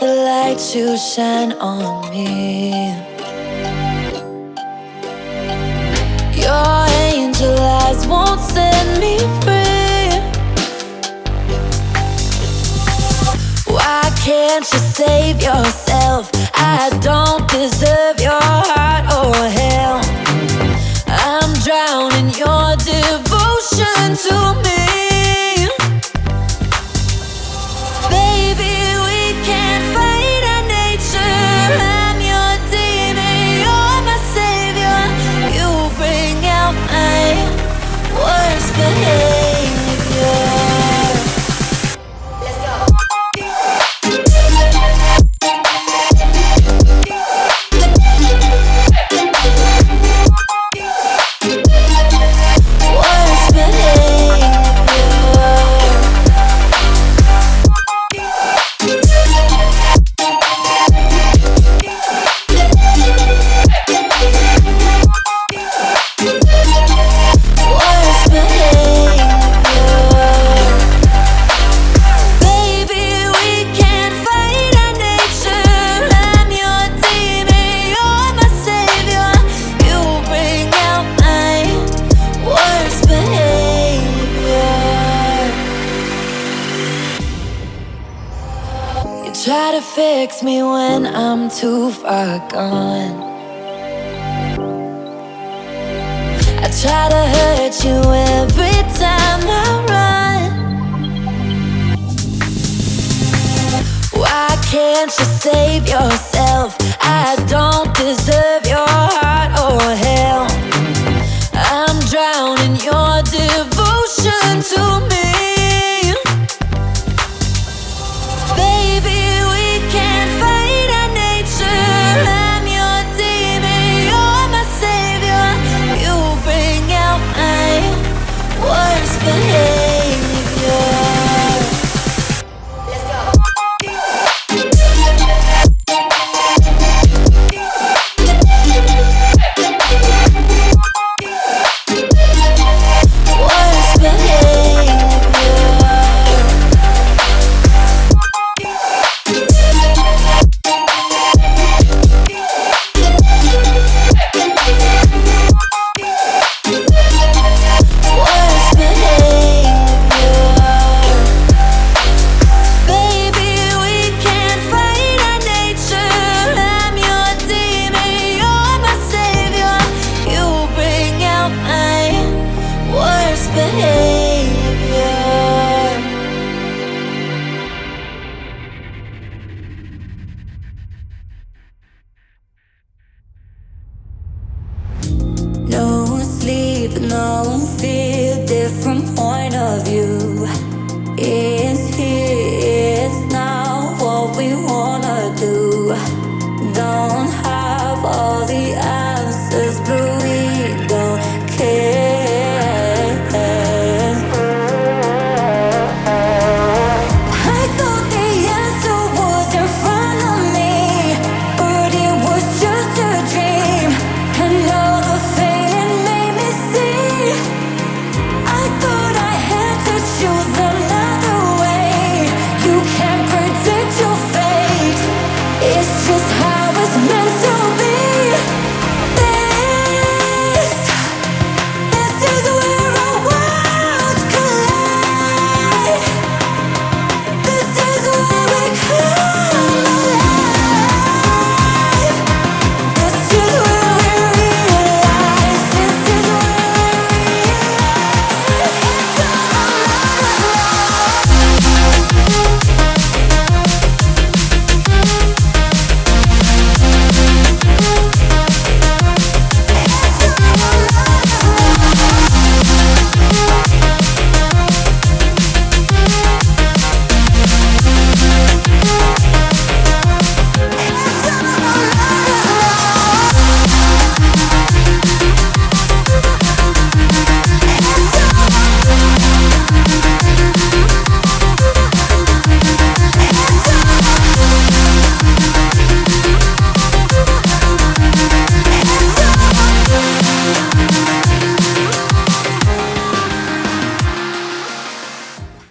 the light you shine on me. Your angel eyes won't set me free. Why can't you save yourself? I don't deserve your heart or hell. I'm drowning your devotion to me. Baby, we can't fight our nature. I'm your demon, you're my savior. You bring out my worst behavior. Let's go. Worst behavior. Worst behavior. Baby, we can't fight our nature. I'm your demon, you're my savior. You bring out my worst behavior. You try to fix me when I'm too far gone. I try to hurt you every time I run. Why can't you save yourself?